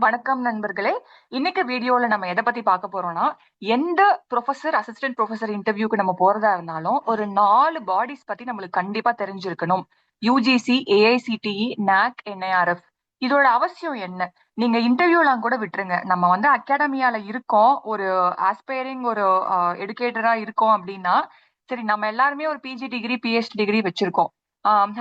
வணக்கம் நண்பர்களே. இன்னைக்கு வீடியோல நம்ம எதை பத்தி பார்க்க போறோம்னா, எந்த ப்ரொஃபசர், அசிஸ்டன்ட் ப்ரொஃபசர் இன்டர்வியூக்கு நம்ம போறதா இருந்தாலும் ஒரு 4 பாடிஸ் பத்தி நம்மளுக்கு கண்டிப்பா தெரிஞ்சிருக்கணும். UGC, AICTE, knock, NIRF. இதோட அவசியம் என்ன? நீங்க இன்டர்வியூலாம் கூட விட்டுருங்க. நம்ம அகாடமியால இருக்கோம், ஒரு ஆஸ்பைரிங் ஒரு எடுகேட்டரா இருக்கோம் அப்படின்னா, சரி நம்ம எல்லாருமே ஒரு பிஜி டிகிரி, பிஹெச்டி டிகிரி வச்சிருக்கோம்.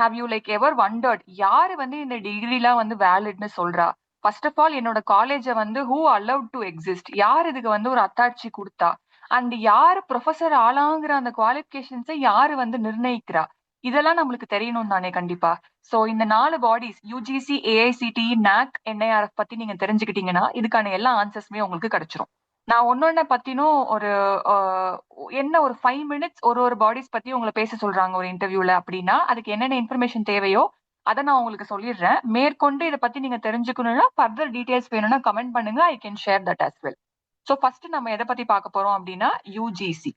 ஹேவ் யூ எவர் வண்டர்ட் யாரு இந்த டிகிரிலாம் வேலிட்னு சொல்றா? ஃபர்ஸ்ட் ஆஃப் ஆல் என்னோட காலேஜ ஹூ அலவுட் டு எக்ஸிஸ்ட், யார் இதுக்கு ஒரு அத்தாட்சி கொடுத்தா, அண்ட் யாரு ப்ரொஃபசர் ஆளாங்கிற அந்த குவாலிபிகேஷன்ஸை யாரு நிர்ணயிக்கிறா, இதெல்லாம் நம்மளுக்கு தெரியணும் தானே கண்டிப்பா. சோ இந்த 4 bodies UGC, AICTE, knock, NIRF பத்தி நீங்க தெரிஞ்சுக்கிட்டீங்கன்னா இதுக்கான எல்லா ஆன்சர்ஸுமே உங்களுக்கு கிடைச்சிரும். நான் ஒன்னொன்ன பத்தினும் ஒரு அஹ், என்ன ஒரு 5 மினிட்ஸ் ஒரு ஒரு பாடிஸ் பத்தி உங்களை பேச சொல்றாங்க ஒரு இன்டர்வியூல அப்படின்னா அதுக்கு என்னென்ன இன்ஃபர்மேஷன் தேவையோ அதை நான் உங்களுக்கு சொல்லிடுறேன். மேற்கொண்டு இதை பத்தி நீங்க தெரிஞ்சுக்கணும்னா ஃபர்தர் டீடைல்ஸ் வேணும்னா கமெண்ட் பண்ணுங்க. I can share that as well. So first நம்ம எதை பத்தி பார்க்க போறோம் அப்படின்னா யூஜிசி.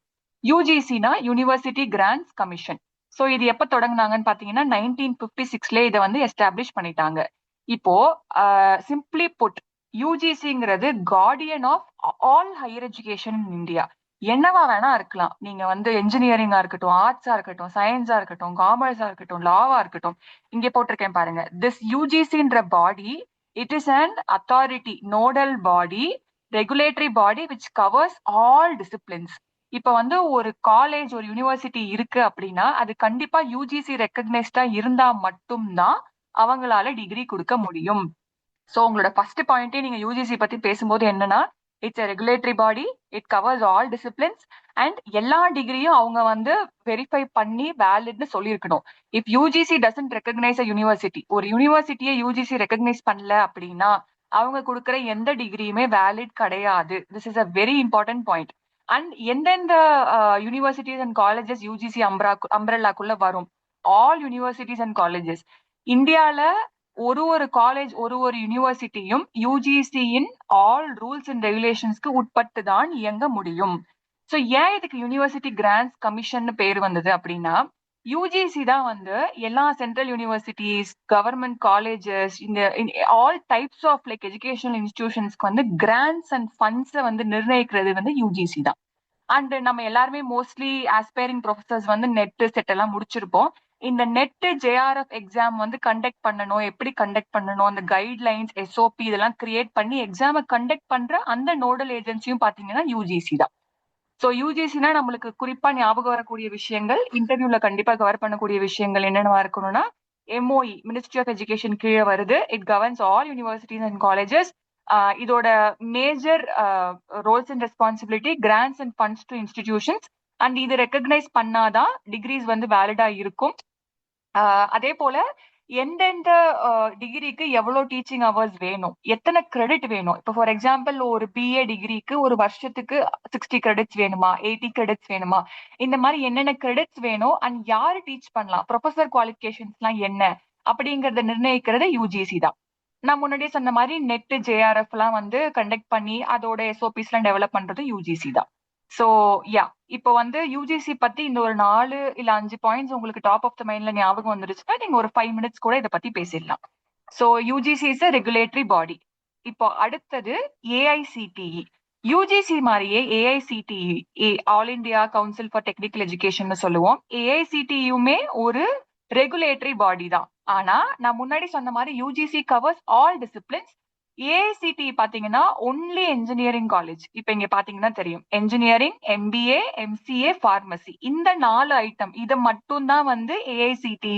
யூஜிசினா யூனிவர்சிட்டி கிராண்ட்ஸ் கமிஷன். ஸோ இது எப்ப தொடங்குனாங்கன்னு பாத்தீங்கன்னா 1956 இதை எஸ்டாப்ளிஷ் பண்ணிட்டாங்க. இப்போ சிம்பிளி புட், யூஜிசிங்கிறது guardian of all higher education in India. என்னவா வேணா இருக்கலாம். நீங்க என்ஜினியரிங்கா இருக்கட்டும், ஆர்ட்ஸா இருக்கட்டும், சயின்ஸா இருக்கட்டும், காமர்ஸா இருக்கட்டும், லாவா இருக்கட்டும். இங்க போட்டிருக்கேன் பாருங்க. திஸ் யூஜிசின்ற body, it is an authority, nodal body, regulatory body which covers all disciplines. இப்ப ஒரு காலேஜ், ஒரு யூனிவர்சிட்டி இருக்கு அப்படின்னா அது கண்டிப்பா யூஜிசி ரெக்கக்னைஸ்டா இருந்தா மட்டும்தான் அவங்களால டிகிரி கொடுக்க முடியும். சோ உங்களோட ஃபர்ஸ்ட் பாயிண்டே நீங்க யூஜிசி பத்தி பேசும்போது என்னன்னா, it's a regulatory body, it covers all disciplines and எல்லா டிகிரியும் அவங்க வெரிஃபை பண்ணி வேலிட்னு சொல்லியிருக்கணும். If UGC doesn't recognise a university, ஒரு யூனிவர்சிட்டியை யூஜிசி ரெகக்னைஸ் பண்ணல அப்படின்னா அவங்க கொடுக்குற எந்த டிகிரியுமே வேலிட் கிடையாது. This is a very important point. And எந்தெந்த யூனிவர்சிட்டிஸ் அண்ட் காலேஜஸ் யூஜிசி அம்ப்ரெல்லாக்குள்ள வரும்? All universities and colleges. இந்தியால ஒரு ஒரு காலேஜ், ஒரு ஒரு யூனிவர்சிட்டியும் யூஜிசியின் ஆல் ரூல்ஸ் அண்ட் ரெகுலேஷன்ஸ்க்கு உட்பட்டு தான் இயங்க முடியும். ஸோ ஏன் இதுக்கு யூனிவர்சிட்டி கிராண்ட்ஸ் கமிஷன் பேர் வந்தது அப்படின்னா, யூஜிசி தான் எல்லா சென்ட்ரல் யூனிவர்சிட்டிஸ், கவர்மெண்ட் காலேஜஸ், இந்த ஆல் டைப்ஸ் ஆஃப் எஜுகேஷனல் இன்ஸ்டிடியூஷன்ஸ்க்கு கிராண்ட்ஸ் அண்ட் ஃபண்ட்ஸை நிர்ணயிக்கிறது யூஜிசி தான். அண்ட் நம்ம எல்லாருமே mostly aspiring professors NET SET எல்லாம் முடிச்சிருப்போம். இந்த நெட் ஜேஆர்எஃப் எக்ஸாம் கண்டக்ட் பண்ணணும், எப்படி கண்டக்ட் பண்ணணும், அந்த கைட்லைன்ஸ், எஸ்ஓபி இதெல்லாம் கிரியேட் பண்ணி எக்ஸாமை கண்டக்ட் பண்ற அந்த நோடல் ஏஜென்சியும் பாத்தீங்கன்னா யூஜிசி தான். சோ யூஜிசினா நம்மளுக்கு குறிப்பா ஞாபகம் வரக்கூடிய விஷயங்கள், இன்டர்வியூல கண்டிப்பா கவர் பண்ணக்கூடிய விஷயங்கள் என்னென்னவா இருக்கணும்னா, எம்ஓஇ மினிஸ்ட்ரி ஆஃப் எஜுகேஷன் கீழே வருது. It governs all universities and colleges. இதோட major roles and responsibility grants and funds to institutions. And இது ரெக்கக்னைஸ் பண்ணாதான் டிகிரிஸ் வேலிடா இருக்கும். அதே போல எந்தெந்த டிகிரிக்கு எவ்வளவு டீச்சிங் ஹவர்ஸ் வேணும், எத்தனை கிரெடிட் வேணும். இப்போ ஃபார் எக்ஸாம்பிள் ஒரு பிஏ டிகிரிக்கு ஒரு வருஷத்துக்கு 60 கிரெடிட்ஸ் வேணுமா, 80 கிரெடிட்ஸ் வேணுமா, இந்த மாதிரி என்னென்ன கிரெடிட்ஸ் வேணும் அண்ட் யாரு டீச் பண்ணலாம், ப்ரொஃபசர் குவாலிஃபிகேஷன்ஸ் எல்லாம் என்ன அப்படிங்கறத நிர்ணயிக்கிறது யூஜிசி தான். நான் முன்னாடியே சொன்ன மாதிரி நெட் ஜேஆர்எஃப் எல்லாம் கண்டக்ட் பண்ணி அதோட எஸ்ஓபிஸ் எல்லாம் டெவலப் பண்றது யூஜிசி தான். சோ யா, இப்போ யூஜிசி பத்தி இந்த ஒரு 4 இல்ல 5 பாயிண்ட்ஸ் உங்களுக்கு டாப் ஆஃப் த மைண்ட்ல ஞாபகம் வந்துருச்சுன்னா நீங்க ஒரு 5 மினிட்ஸ் கூட இதை பத்தி பேசிடலாம். So UGC is a regulatory பாடி. இப்போ அடுத்தது ஏஐசிடிஇ. யூஜிசி மாதிரியே AICTE, all India council for technical education சொல்லுவோம். ஏஐசிடியுமே ஒரு ரெகுலேட்டரி பாடி தான். ஆனா நான் முன்னாடி சொன்ன மாதிரி UGC covers all disciplines. AICTE பாத்தீங்கன்னா ஒன்லி என்ஜினியரிங் காலேஜ். இப்ப இங்க பாத்தீங்கன்னா தெரியும், என்ஜினியரிங், எம்பிஏ, எம்சிஏ, பார்மசி, இந்த 4 ஐட்டம் இதை மட்டும் தான் ஏஐசிடி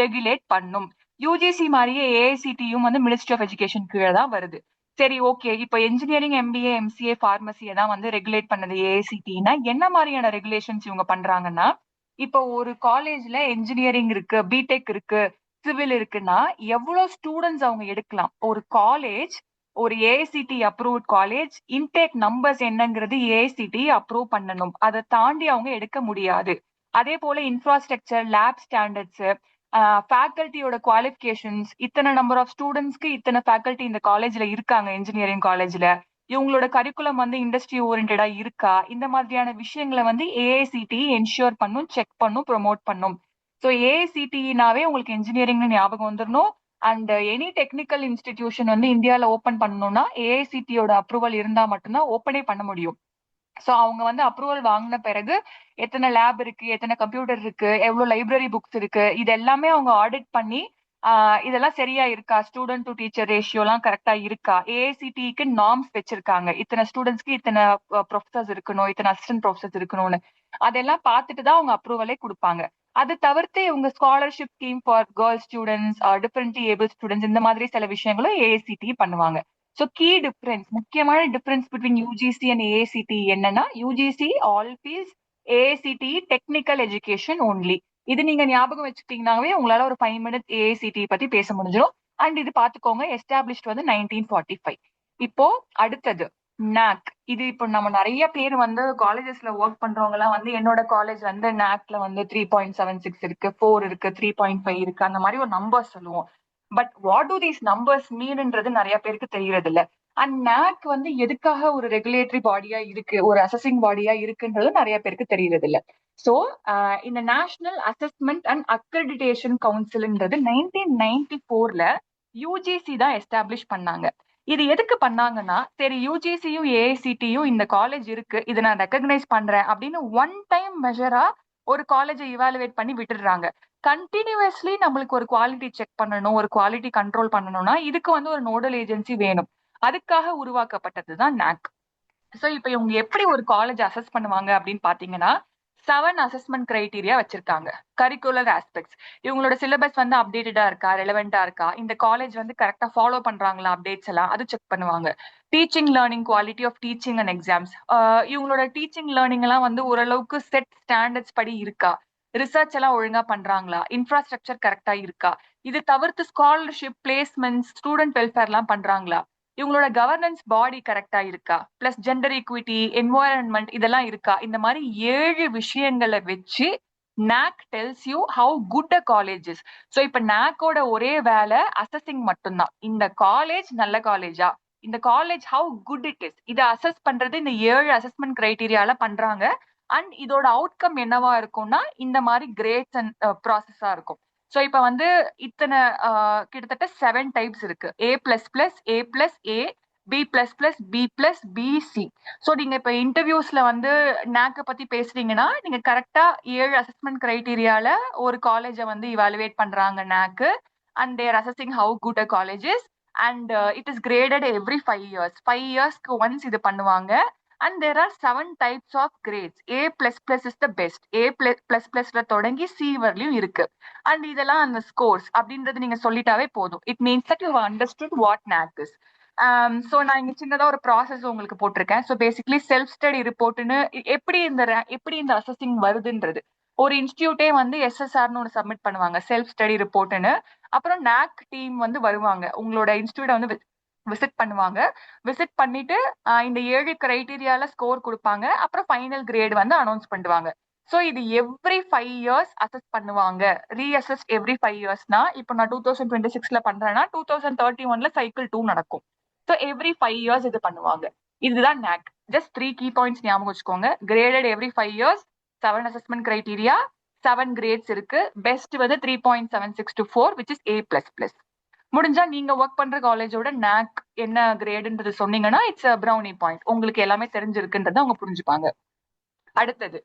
ரெகுலேட் பண்ணும். யூஜிசி மாதிரியே ஏஐசிடியும் மினிஸ்ட்ரி ஆஃப் எஜுகேஷன் கீழே தான் வருது. சரி, ஓகே. இப்போ என்ஜினியரிங், எம்பிஏ, எம்சிஏ, பார்மசியை தான் ரெகுலேட் பண்ணது ஏஐசிடினா என்ன மாதிரியான ரெகுலேஷன்ஸ் இவங்க பண்றாங்கன்னா, இப்போ ஒரு காலேஜ்ல என்ஜினியரிங் இருக்கு, பிடெக் இருக்கு, சிவில் இருக்குன்னா எவ்வளவு ஸ்டூடெண்ட்ஸ் அவங்க எடுக்கலாம். ஒரு காலேஜ், ஒரு AICTE approved college, intake numbers என்னங்கிறது ஏஐசிடி அப்ரூவ் பண்ணணும். அதை தாண்டி அவங்க எடுக்க முடியாது. அதே போல இன்ஃப்ராஸ்ட்ரக்சர், லேப் ஸ்டாண்டர்ட்ஸ், ஃபேக்கல்ட்டியோட குவாலிஃபிகேஷன்ஸ், இத்தனை நம்பர் ஆஃப் ஸ்டூடெண்ட்ஸ்க்கு இத்தனை ஃபேக்கல்ட்டி இந்த காலேஜ்ல இருக்காங்க, என்ஜினியரிங் காலேஜ்ல இவங்களோட கரிக்குலம் இண்டஸ்ட்ரி ஓரியன்டா இருக்கா, இந்த மாதிரியான விஷயங்களை ஏஐசிடி என்ஷூர் பண்ணும், செக் பண்ணும், ப்ரொமோட் பண்ணும். ஸோ ஏஐசிடினாவே உங்களுக்கு இன்ஜினியரிங்னு ஞாபகம் வந்துடணும். அண்ட் எனி டெக்னிக்கல் இன்ஸ்டிடியூஷன் வந்து இந்தியால ஓபன் பண்ணணும்னா ஏஐசிடியோட அப்ரூவல் இருந்தா மட்டும்தான் ஓப்பனே பண்ண முடியும். சோ அவங்க வந்து அப்ரூவல் வாங்கின பிறகு எத்தனை லேப் இருக்கு, எத்தனை கம்ப்யூட்டர் இருக்கு, எவ்வளவு லைப்ரரி புக்ஸ் இருக்கு, இது எல்லாமே அவங்க ஆடிட் பண்ணி இதெல்லாம் சரியா இருக்கா, ஸ்டூடெண்ட் டு டீச்சர் ரேஷியோ எல்லாம் கரெக்டா இருக்கா, ஏஐசிடிக்கு நார்ம்ஸ் வச்சிருக்காங்க, இத்தனை ஸ்டூடெண்ட்ஸ்க்கு இத்தனை ப்ரொஃபசர்ஸ் இருக்கணும், இத்தனை அசிஸ்டன்ட் ப்ரொஃபசர்ஸ் இருக்கணும்னு அதெல்லாம் பார்த்துட்டு தான் அவங்க அப்ரூவலே கொடுப்பாங்க. அது தவிர்த்து இவங்க scholarship scheme for girls students, differently able students, இந்த மாதிரி சில விஷயங்களும் ஏஐசிடி பண்ணுவாங்க. ஸோ கீ டிஃபரன்ஸ், முக்கியமான difference between UGC and AICTE என்னன்னா, UGC all fees, AICTE technical education only. இது நீங்க ஞாபகம் வச்சுக்கிட்டீங்கன்னாவே உங்களால ஒரு 5 minutes ஏஐசிடி பத்தி பேச முடிஞ்சிடும். அண்ட் இது பாத்துக்கோங்க, எஸ்டாப்ளிஷ்ட் வந்து 1945. இப்போ அடுத்தது நாக். இது இப்போ நம்ம நிறைய பேர் வந்து காலேஜஸ்ல ஒர்க் பண்றவங்க எல்லாம் வந்து என்னோட காலேஜ் வந்து நாக்ல வந்து 3.76 இருக்கு, 4 இருக்கு, 3.5 இருக்கு, அந்த மாதிரி ஒரு நம்பர் சொல்லுவோம். But what do these numbers மீன்ன்றது நிறைய பேருக்கு தெரியறது இல்ல. அண்ட் நாக் வந்து எதுக்காக ஒரு ரெகுலேட்டரி பாடியா இருக்கு, ஒரு அசசிங் பாடியா இருக்குன்றது நிறைய பேருக்கு தெரியறது இல்ல. சோ இந்த நேஷனல் அசஸ்மெண்ட் அண்ட் அக்ரெடிடேஷன் கவுன்சில்ன்றது 1994ல யூஜிசி தான் எஸ்டாப்ளிஷ் பண்ணாங்க. இது எதுக்கு பண்ணாங்கன்னா, சரி யூஜிசியும் ஏஐசிடியும் இந்த காலேஜ் இருக்கு, இதை நான் ரெக்கக்னைஸ் பண்றேன் அப்படின்னு ஒன் டைம் மெஷரா ஒரு காலேஜை இவாலுவேட் பண்ணி விட்டுடுறாங்க. கண்டினியூஸ்லி நம்மளுக்கு ஒரு குவாலிட்டி செக் பண்ணணும், ஒரு குவாலிட்டி கண்ட்ரோல் பண்ணணும்னா இதுக்கு வந்து ஒரு நோடல் ஏஜென்சி வேணும். அதுக்காக உருவாக்கப்பட்டதுதான் நாக். சோ இப்ப இவங்க எப்படி ஒரு காலேஜ் அசஸ் பண்ணுவாங்க அப்படின்னு பாத்தீங்கன்னா, 7 அசஸ்மெண்ட் கிரைடீரியா வச்சிருக்காங்க. கரிக்குலர் ஆஸ்பெக்ட்ஸ், இவங்களோட சிலபஸ் வந்து அப்டேட்டடா இருக்கா, ரெலவெண்டா இருக்கா, இந்த காலேஜ் வந்து கரெக்டா ஃபாலோ பண்றாங்களா அப்டேட்ஸ் எல்லாம், அது செக் பண்ணுவாங்க. Teaching learning, quality of teaching and exams, இவங்களோட டீச்சிங் லேர்னிங் எல்லாம் வந்து ஓரளவுக்கு செட் ஸ்டாண்டர்ட்ஸ் படி இருக்கா, ரிசர்ச் எல்லாம் ஒழுங்கா பண்றாங்களா, இன்ஃப்ராஸ்ட்ரக்சர் கரெக்டா இருக்கா, இது தவிர்த்து ஸ்காலர்ஷிப், பிளேஸ்மெண்ட், ஸ்டூடெண்ட் வெல்ஃபேர் எல்லாம் பண்றாங்களா, இவங்களோட கவர்னன்ஸ் பாடி கரெக்டா இருக்கா, பிளஸ் ஜெண்டர் ஈக்விட்டி, என்வாயரன்மெண்ட் இதெல்லாம் இருக்கா, இந்த மாதிரி 7 விஷயங்களை வச்சு knock tells you how good a college is. So இப்ப நாக்கோட ஒரே வேலை அசஸிங் மட்டும்தான். இந்த காலேஜ் நல்ல காலேஜா, இந்த college how good it is, இதை அசஸ் பண்றது இந்த 7 அசஸ்மெண்ட் கிரைடீரியால பண்றாங்க. அண்ட் இதோட அவுட்கம் என்னவா இருக்கும்னா இந்த மாதிரி கிரேட்ஸ் அண்ட் ப்ராசஸா இருக்கும். சோ இப்ப வந்து இத்தனை கிட்டத்தட்ட 7 டைப்ஸ் இருக்கு. A plus plus, A plus A, B plus plus, B plus, BC. So நீங்க இப்ப இன்டர்வியூஸ்ல வந்து நாக்க பத்தி பேசுறீங்கன்னா நீங்க கரெக்டா 7 அசஸ்மெண்ட் கிரைடீரியால ஒரு காலேஜை வந்து இவாலுவேட் பண்றாங்க நாக்கு. And they're assessing how good a college is. And it is graded every 5 years. 5 yearsக்கு ஒன்ஸ் இது பண்ணுவாங்க. And there are 7 types of grades. A plus plus is the best. A plus plusல தொடங்கி C வரலையும் இருக்கு. And இதெல்லாம் அந்த scores அப்படின்றது நீங்க சொல்லிட்டாவே போதும். It means that you understood what knock is. So நான் இங்க சின்னதா ஒரு ப்ராசஸ் உங்களுக்கு போட்டிருக்கேன். ஸோ பேசிக்லி செல்ஃப் ஸ்டடி ரிப்போர்ட்னு எப்படி இந்த அசஸிங் வருதுன்றது, ஒரு இன்ஸ்டியூட்டே வந்து எஸ்எஸ்ஆர்னு ஒரு சப்மிட் பண்ணுவாங்க, செல்ஃப் ஸ்டடி ரிப்போர்ட்னு. அப்புறம் நாக் டீம் வந்து வருவாங்க, உங்களோட இன்ஸ்டியூட்டை வந்து விசிட் பண்ணுவாங்க. விசிட் பண்ணிட்டு இந்த 7 கிரைடீரியால ஸ்கோர் கொடுப்பாங்க. அப்புறம் ஃபைனல் கிரேட் வந்து அனௌன்ஸ் பண்ணுவாங்க. சோ இது எவ்ரி 5 years அசஸ் பண்ணுவாங்க. ரீஅசஸ் எவ்ரி 5 yearsனா, இப்போ நான் 2026ல பண்றேன்னா 2031ல சைக்கிள் 2 நடக்கும். ஸோ எவ்ரி 5 years இது பண்ணுவாங்க. இதுதான் நாக். ஜஸ்ட் 3 key points ஞாபகம் வச்சுக்கோங்க. Graded every 5 years, 7 assessment criteria, 7 grades இருக்கு. பெஸ்ட் வந்து 3.76 to 4, which is A plus plus. முடிஞ்சா நீங்க ஒர்க் பண்ற காலேஜோட நாக் என்ன கிரேடுன்றது சொன்னீங்கன்னா இட்ஸ் ப்ரௌனி பாயிண்ட், உங்களுக்கு எல்லாமே தெரிஞ்சிருக்குன்றத அவங்க புரிஞ்சுப்பாங்க. அடுத்தது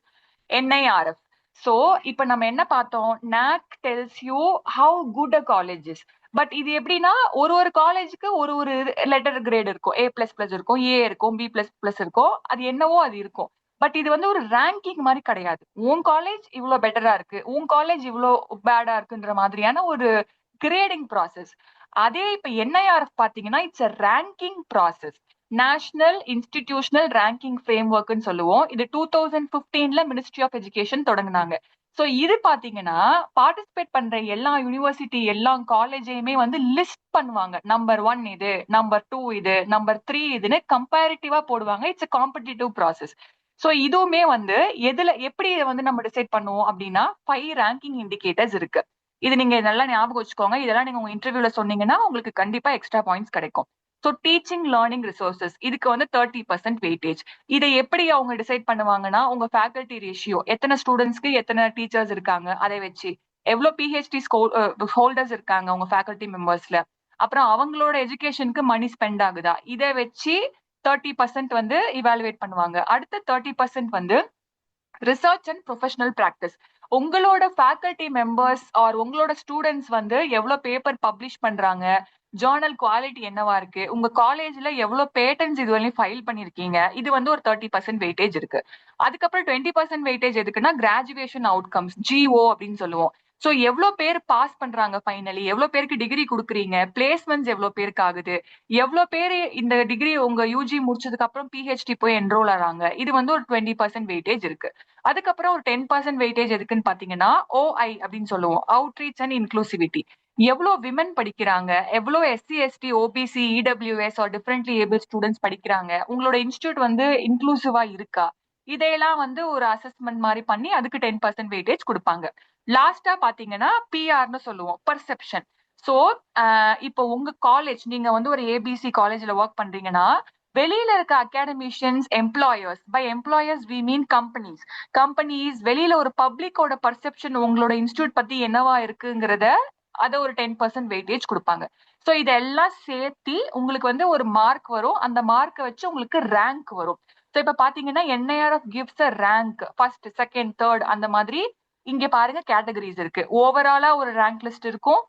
NIRF. சோ இப்ப நம்ம என்ன பார்த்தோம், knock tells you how good a college is. But இது எப்படின்னா ஒரு காலேஜுக்கு ஒரு லெட்டர் கிரேட் இருக்கும். A பிளஸ் பிளஸ் இருக்கும், A இருக்கும், B பிளஸ் பிளஸ் இருக்கும், அது என்னவோ அது இருக்கும். பட் இது வந்து ஒரு ரேங்கிங் மாதிரி கிடையாது. உன் காலேஜ் இவ்வளவு பெட்டரா இருக்கு, உன் காலேஜ் இவ்வளவு பேடா இருக்குன்ற மாதிரியான ஒரு கிரேடிங் ப்ராசஸ். அதே இப்ப NIRF பாத்தீங்கன்னா it's a ranking process. National institutional ranking frame ஒர்க்னு சொல்லுவோம். இது 2015ல மினிஸ்ட்ரி ஆஃப் எஜுகேஷன் தொடங்கினாங்க. சோ இது பாத்தீங்கன்னா பார்ட்டிசிபேட் பண்ற எல்லா யூனிவர்சிட்டி, எல்லா காலேஜையுமே வந்து லிஸ்ட் பண்ணுவாங்க. நம்பர் 1 இது, நம்பர் 2 இது, நம்பர் 3 இதுன்னு கம்பேரிட்டிவா போடுவாங்க. It's competitive process. சோ இதுவுமே வந்து எதுல எப்படி வந்து நம்ம டிசைட் பண்ணுவோம் அப்படின்னா 5 ரேங்கிங் இண்டிகேட்டர்ஸ் இருக்கு. இது நீங்க நல்லா ஞாபகம் வச்சுக்கோங்க. இதெல்லாம் நீங்க உங்க இன்டர்வியூல சொன்னீங்கன்னா உங்களுக்கு கண்டிப்பா எக்ஸ்ட்ரா பாயிண்ட்ஸ் கிடைக்கும். ஸோ டீச்சிங் லேர்னிங் ரிசோர்சஸ், இதுக்கு வந்து 30% வெயிட்டேஜ். இதை எப்படி அவங்க டிசைட் பண்ணுவாங்கன்னா உங்க ஃபேக்கல்டி ரேஷியோ, எத்தனை ஸ்டூடெண்ட்ஸ்க்கு எத்தனை டீச்சர்ஸ் இருக்காங்க அதை வச்சு. எவ்வளவு பிஹெச்டி ஹோல்டர்ஸ் இருக்காங்க உங்க ஃபேக்கல்டி மெம்பர்ஸ்ல, அப்புறம் அவங்களோட எஜுகேஷனுக்கு மணி ஸ்பெண்ட் ஆகுதா, இதை வச்சு 30% வந்து இவாலுவேட் பண்ணுவாங்க. அடுத்த 30% வந்து ரிசர்ச் அண்ட் ப்ரொஃபஷனல் பிராக்டிஸ். உங்களோட ஃபேக்கல்டி மெம்பர்ஸ் ஆர் உங்களோட ஸ்டூடெண்ட்ஸ் வந்து எவ்வளவு பேப்பர் பப்ளிஷ் பண்றாங்க, ஜேர்னல் குவாலிட்டி என்னவா இருக்கு, உங்க காலேஜ்ல எவ்வளவு பேட்டன்ஸ் இது வரையும் ஃபைல் பண்ணிருக்கீங்க, இது வந்து ஒரு 30% வெயிட்டேஜ் இருக்கு. அதுக்கப்புறம் 20% வெயிட்டேஜ் எதுக்குன்னா கிராஜுவேஷன் அவுட்கம்ஸ், ஜிஓ அப்படின்னு சொல்லுவோம். சோ எவ்வளவு பேர் பாஸ் பண்றாங்க ஃபைனலி, எவ்வளவு பேருக்கு டிகிரி கொடுக்குறீங்க, பிளேஸ்மெண்ட்ஸ் எவ்வளவு பேருக்கு ஆகுது, எவ்வளவு பேர் இந்த டிகிரி உங்க யூஜி முடிச்சதுக்கு அப்புறம் பிஹெச்டி போய் என்ரோல் ஆறாங்க, இது வந்து ஒரு 20% வெயிட்டேஜ் இருக்கு. அதுக்கப்புறம் ஒரு 10% வெயிட்டேஜ் எதுக்குன்னு பாத்தீங்கன்னா ஓஐ அப்படின்னு சொல்லுவோம், அவுட்ரீச் அண்ட் இன்க்ளூசிவிட்டி. எவ்வளவு விமன் படிக்கிறாங்க, எவ்வளவு SC ST OBC EWS or differently able students படிக்கிறாங்க, உங்களோட இன்ஸ்டியூட் வந்து இன்க்ளூசிவா இருக்கா, இதையெல்லாம் வந்து ஒரு அசஸ்மெண்ட் மாதிரி பண்ணி அதுக்கு 10% வெயிட்டேஜ் கொடுப்பாங்க. லாஸ்டா பாத்தீங்கன்னா பிஆர்னு சொல்லுவோம், பர்செப்ஷன். சோ இப்போ உங்க காலேஜ், நீங்க வந்து ஒரு ஏபிசி காலேஜ்ல ஒர்க் பண்றீங்கன்னா வெளியில இருக்க academicians, employers, by employers we mean companies வெளியில ஒரு பப்ளிக்கோட பர்செப்ஷன் உங்களோட இன்ஸ்டியூட் பத்தி என்னவா இருக்குங்கிறத அதை ஒரு 10% வெயிட்டேஜ் கொடுப்பாங்க. சோ இதெல்லாம் சேர்த்தி உங்களுக்கு வந்து ஒரு மார்க் வரும். அந்த மார்க்கை வச்சு உங்களுக்கு ரேங்க் வரும். சோ இப்ப பாத்தீங்கன்னா NIRF gives a rank, first second third அந்த மாதிரி. இங்க பாருங்க கேட்டகரிஸ் இருக்கு. ஓவராலா ஒரு ரேங்க் லிஸ்ட் இருக்கும்,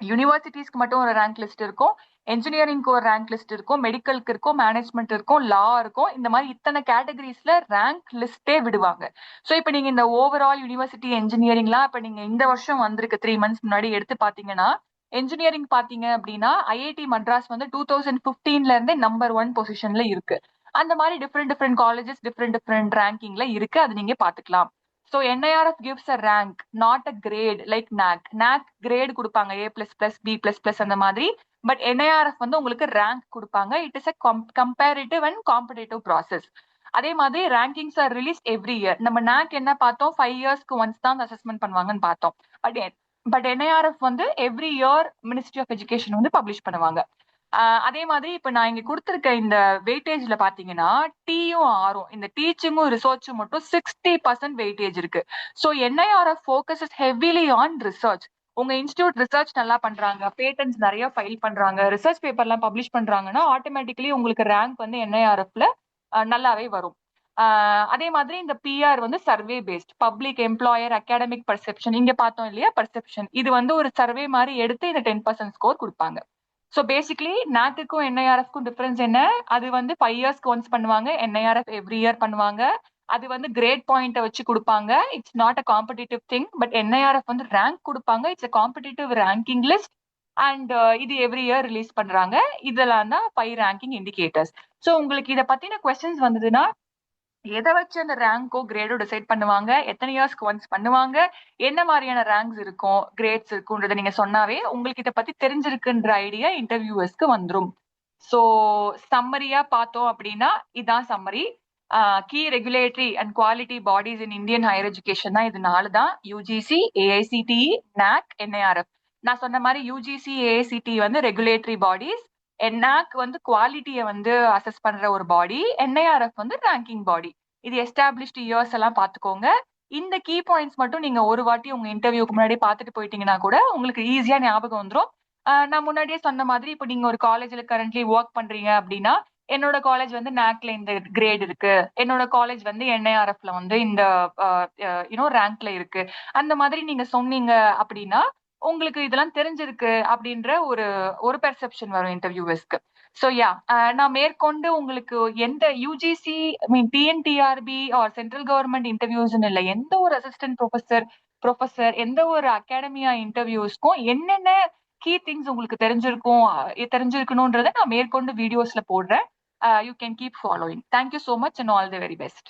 யூனிவர்சிட்டிஸ்க்கு மட்டும் ஒரு ரேங்க் லிஸ்ட் இருக்கும், என்ஜினியரிங்க்கு ஒரு ரேங்க் லிஸ்ட் இருக்கும், மெடிக்கலுக்கு இருக்கும், மேனேஜ்மெண்ட் இருக்கும், லா இருக்கும். இந்த மாதிரி இத்தனை கேட்டகரிஸ்ல ரேங்க் லிஸ்டே விடுவாங்க. சோ இப்ப நீங்க இந்த ஓவரால் யூனிவர்சிட்டி என்ஜினியரிங்லாம் இப்ப நீங்க இந்த வருஷம் வந்திருக்கு 3 months முன்னாடி எடுத்து பாத்தீங்கன்னா, என்ஜினியரிங் பாத்தீங்க அப்படின்னா ஐஐடி மட்ராஸ் வந்து 2015ல இருந்தே நம்பர் 1 பொசிஷன்ல இருக்கு. அந்த மாதிரி டிஃப்ரெண்ட் டிஃப்ரெண்ட் காலேஜஸ் டிஃப்ரெண்ட் ரேங்கிங்ல இருக்கு, அது நீங்க பாத்துக்கலாம். So NIRF gives a rank, not a grade like NAC. NAC grade கொடுப்பாங்க A++, B++ அந்த மாதிரி. பட் NIRF வந்து உங்களுக்கு ரேங்க் கொடுப்பாங்க. It is a comparative and competitive process. அதே மாதிரி rankings are release every year. நம்ம NAC என்ன பார்த்தோம், 5 yearsக்கு ஒன்ஸ் தான் அசஸ்மெண்ட் பண்ணுவாங்கன்னு பார்த்தோம். பட் NIRF வந்து every year ministry of education வந்து பப்ளிஷ் பண்ணுவாங்க. அதே மாதிரி இப்ப நான் இங்க கொடுத்திருக்க இந்த வெயிட்டேஜ்ல பாத்தீங்கன்னா டியும் ஆரும், இந்த டீச்சிங்கும் ரிசர்ச்சும் மட்டும் 60% வெயிட்டேஜ் இருக்கு. So NIRF focuses heavily on research. உங்க இன்ஸ்டியூட் ரிசர்ச் நல்லா பண்றாங்க, பேட்டன்ஸ் நிறைய ஃபைல் பண்றாங்க, ரிசர்ச் பேப்பர் எல்லாம் பப்ளிஷ் பண்றாங்கன்னா ஆட்டோமேட்டிக்கலி உங்களுக்கு ரேங்க் வந்து என்ஐஆர்எஃப்ல நல்லாவே வரும். அதே மாதிரி இந்த பிஆர் வந்து survey based, public employer academic perception, இங்க பார்த்தோம் இல்லையா பர்செப்ஷன், இது வந்து ஒரு சர்வே மாதிரி எடுத்து இந்த 10% ஸ்கோர் கொடுப்பாங்க. ஸோ பேசிக்கலி நாக்குக்கும் என்ஐஆர்எஃப்க்கும் டிஃபரன்ஸ் என்ன, அது வந்து 5 yearsக்கு ஒன்ஸ் பண்ணுவாங்க, என்ஐஆர்எஃப் எவ்ரி இயர் பண்ணுவாங்க. அது வந்து கிரேட் பாயிண்ட்டை வச்சு கொடுப்பாங்க, it's not a competitive thing. But NIRF வந்து ரேங்க் கொடுப்பாங்க, it's a competitive ranking list. And இது எவ்ரி இயர் ரிலீஸ் பண்றாங்க. இதெல்லாம் தான் 5 ரேங்கிங் இண்டிகேட்டர்ஸ். ஸோ உங்களுக்கு இதை பத்தின கொஸ்டின்ஸ் வந்ததுன்னா எதை வச்சு அந்த ரேங்கோ கிரேடோ டிசைட் பண்ணுவாங்க, எத்தனை இயர்ஸ்க்கு ஒன்ஸ் பண்ணுவாங்க, என்ன மாதிரியான ரேங்க்ஸ் இருக்கும், கிரேட்ஸ் இருக்கும்ன்றத நீங்க சொன்னாவே உங்களுக்கு இதை பத்தி தெரிஞ்சிருக்குன்ற ஐடியா இன்டர்வியூவர்ஸ்க்கு வந்துரும். ஸோ சம்மரியா பார்த்தோம் அப்படின்னா இதான் summary. Key regulatory and quality bodies in Indian higher education தான் இது 4 தான், யூஜிசி, ஏஐசிடிஇ, NAC, NIRF. நான் சொன்ன மாதிரி யூஜிசி ஏஐசிடி வந்து ரெகுலேட்டரி பாடிஸ், NAC வந்து குவாலிட்டியை வந்து அசஸ் பண்ற ஒரு பாடி, NIRF வந்து ரேங்கிங் பாடி. இது எஸ்டாப்ளிஷ்டு இயர்ஸ் எல்லாம் பாத்துக்கோங்க. இந்த கீ பாயிண்ட்ஸ் மட்டும் நீங்க ஒரு வாட்டி உங்க இன்டர்வியூக்கு முன்னாடி பாத்துட்டு போயிட்டீங்கன்னா கூட உங்களுக்கு ஈஸியா ஞாபகம் வந்துடும். நான் முன்னாடியே சொன்ன மாதிரி இப்போ நீங்க ஒரு காலேஜ்ல கரண்ட்லி ஒர்க் பண்றீங்க அப்படின்னா என்னோட காலேஜ் வந்து NACல இந்த கிரேட் இருக்கு, என்னோட காலேஜ் வந்து NIRFல வந்து இந்த ரேங்க்ல இருக்கு, அந்த மாதிரி நீங்க சொன்னீங்க அப்படின்னா உங்களுக்கு இதெல்லாம் தெரிஞ்சிருக்கு அப்படின்ற ஒரு ஒரு பெர்செப்ஷன் வரும் இன்டர்வியூவர்ஸ்க்கு. ஸோ யா, நான் மேற்கொண்டு உங்களுக்கு எந்த UGC mean TNTRB or central government இன்டர்வியூஸ்ன்னு இல்லை, எந்த ஒரு அசிஸ்டன்ட் ப்ரொஃபசர் எந்த ஒரு அகாடமியா இன்டர்வியூஸ்க்கும் என்னென்ன கீ திங்ஸ் உங்களுக்கு தெரிஞ்சிருக்கணும்ன்றதை நான் மேற்கொண்டு வீடியோஸ்ல போடுறேன். You can keep following. Thank you so much and all the very best.